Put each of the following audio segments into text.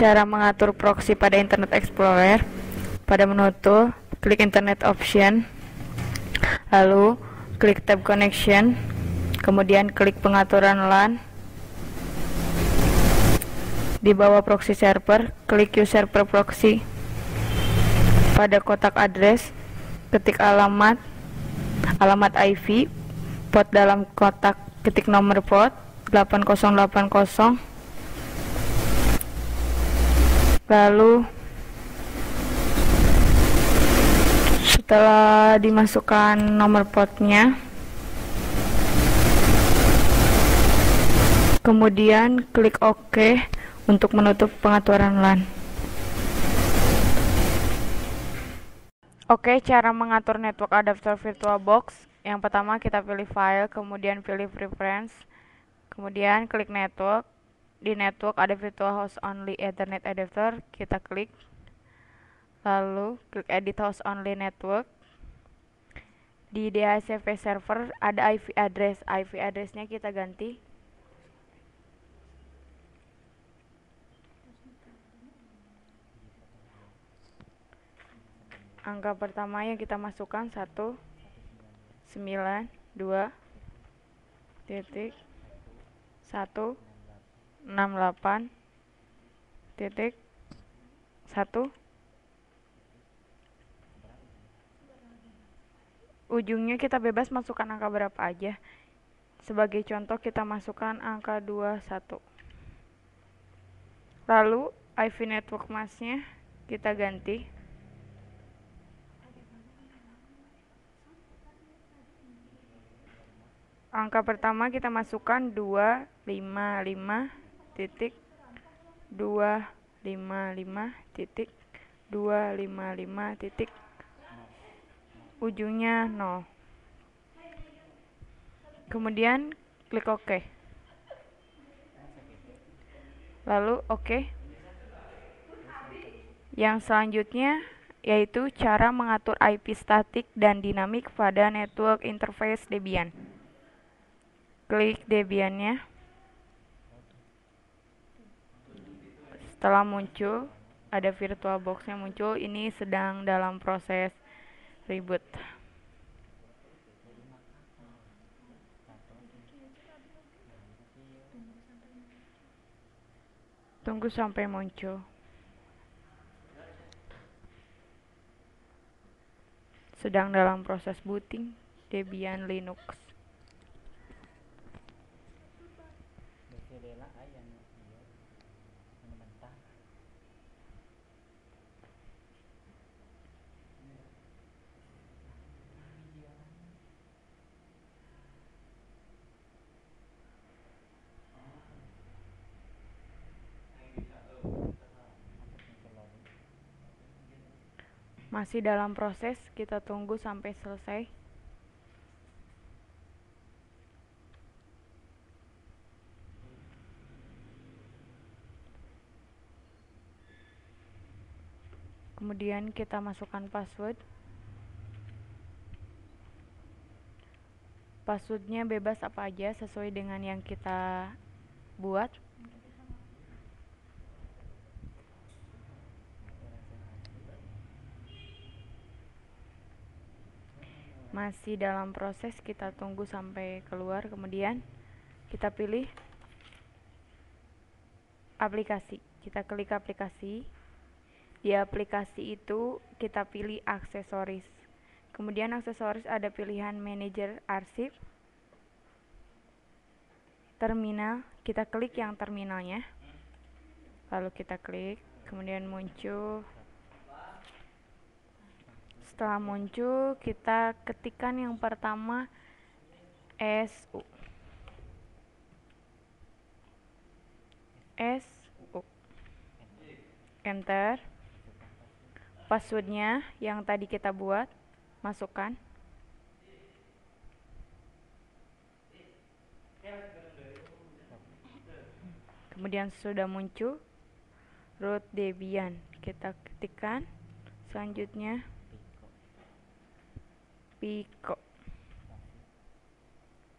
Cara mengatur proxy pada Internet Explorer. Pada menu tool, klik Internet Option, lalu klik tab Connection, kemudian klik pengaturan LAN. Di bawah proxy server, klik Use Server Proxy. Pada kotak address, ketik alamat IP, port dalam kotak, ketik nomor port 8080. Lalu setelah dimasukkan nomor portnya, kemudian klik OK untuk menutup pengaturan LAN. Oke, cara mengatur network adapter VirtualBox. Yang pertama kita pilih file, kemudian pilih preference, kemudian klik network. Di network ada virtual host only Ethernet adapter, kita klik. Lalu klik edit host only network. Di DHCP server ada IP address. IP addressnya kita ganti. Angka pertama yang kita masukkan 192.168.1. Ujungnya kita bebas masukkan angka berapa aja. Sebagai contoh kita masukkan angka 21. Lalu IP network masknya kita ganti. Angka pertama kita masukkan 255.255.255. Ujungnya 0. Kemudian klik OK. Lalu OK. Yang selanjutnya yaitu cara mengatur IP statik dan dinamik pada network interface Debian. Klik Debiannya. Setelah muncul, ada VirtualBox-nya muncul. Ini sedang dalam proses reboot. Tunggu sampai muncul. Sedang dalam proses booting Debian Linux. Masih dalam proses, kita tunggu sampai selesai. Kemudian kita masukkan password. Passwordnya bebas apa aja sesuai dengan yang kita buat. Masih dalam proses, kita tunggu sampai keluar. Kemudian kita pilih aplikasi. Kita klik aplikasi. Di aplikasi itu kita pilih aksesoris. Kemudian aksesoris ada pilihan manajer arsip, terminal. Kita klik yang terminalnya. Lalu kita klik, kemudian muncul. Setelah muncul, kita ketikkan yang pertama SU. Enter. Passwordnya yang tadi kita buat, masukkan. Kemudian sudah muncul root Debian. Kita ketikkan. Selanjutnya Pico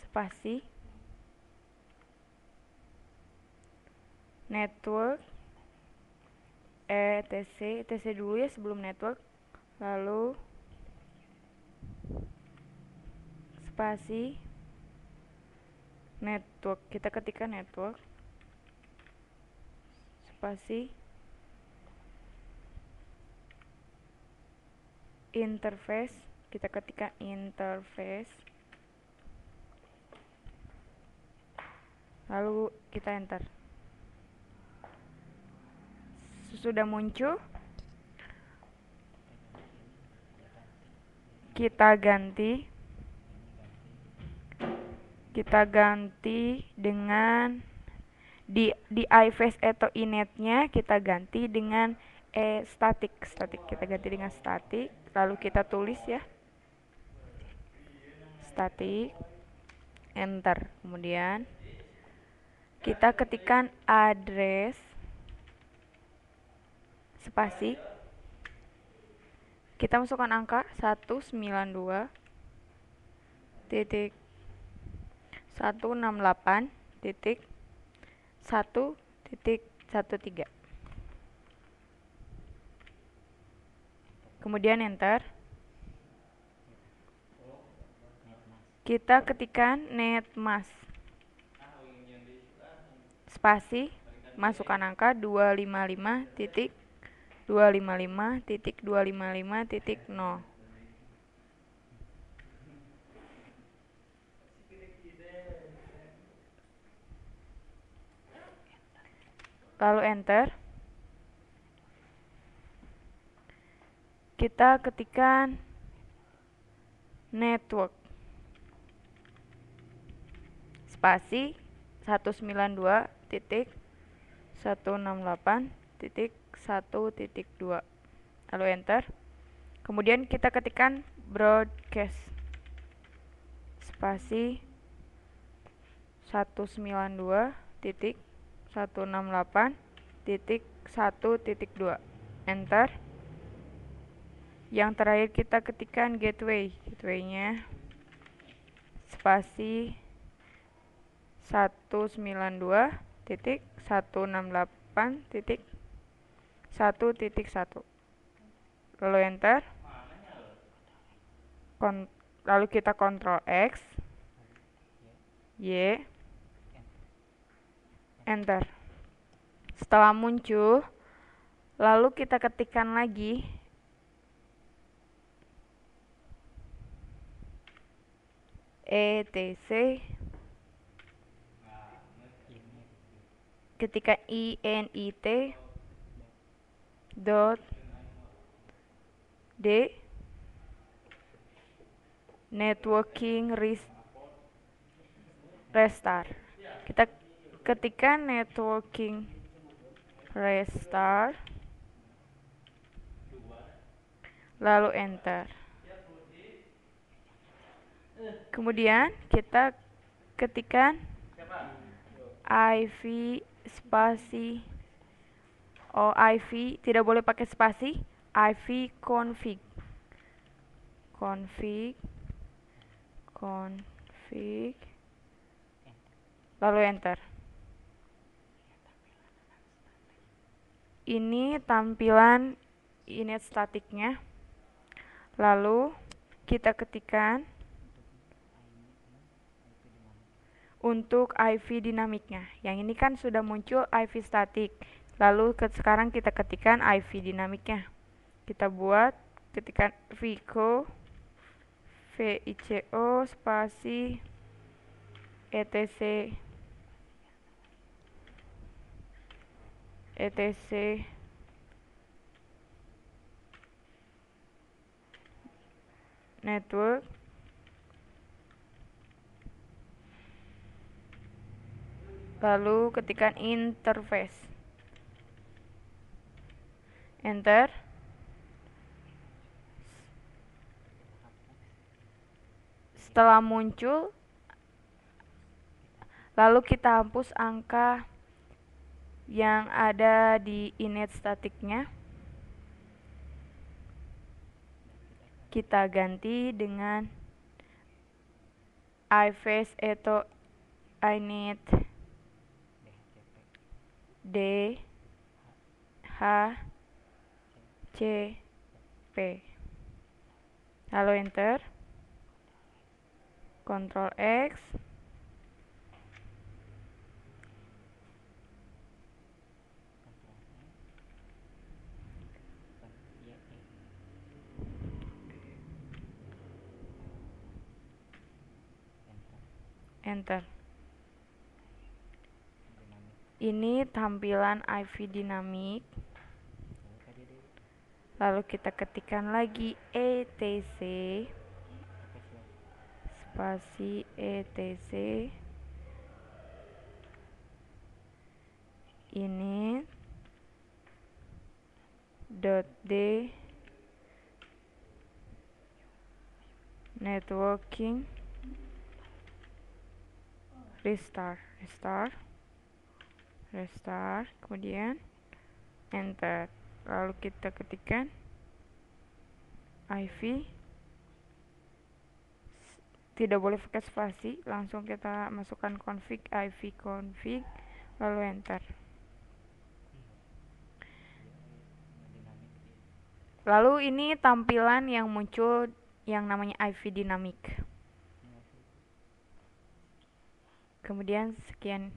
spasi network etc dulu ya sebelum network, lalu spasi network, kita ketikkan network spasi interface, kita ketikkan interface, lalu kita enter. Sudah muncul, kita ganti dengan di iFace atau inetnya kita ganti dengan static, kita ganti dengan static, lalu kita tulis ya static, enter. Kemudian kita ketikkan address spasi, kita masukkan angka 192.168.1.13, kemudian enter. Kita ketikkan netmask spasi, masukkan angka 255.255.255.0, lalu enter. Kita ketikkan network spasi 192.168.1.2, lalu enter. Kemudian kita ketikkan broadcast spasi 192.168.1.2, enter. Yang terakhir kita ketikkan gateway-nya spasi 192.168.1.1, lalu enter. Lalu kita Ctrl X, Y, enter. Setelah muncul, lalu kita ketikkan lagi etc, ketika init dot d networking restart. Kita ketikkan networking restart, lalu enter. Kemudian kita ketikkan IV spasi, IV tidak boleh pakai spasi, IV config, lalu enter. Ini tampilan init statiknya. Lalu kita ketikkan untuk IV dinamiknya. Yang ini kan sudah muncul IV statik. Lalu sekarang kita ketikkan IV dinamiknya. Kita buat, ketikkan vico spasi etc network, lalu ketikkan interface, enter. Setelah muncul, lalu kita hapus angka yang ada di init statiknya. Kita ganti dengan iFace atau init d h C P. Lalu enter. Ctrl X. Enter. Ini tampilan IV Dynamic. Lalu kita ketikkan lagi etc spasi etc ini .d networking restart, kemudian enter. Lalu kita ketikkan IV, tidak boleh pakai spasi, langsung kita masukkan config, IV config, lalu enter. Lalu ini tampilan yang muncul yang namanya IV Dynamic. Kemudian sekian.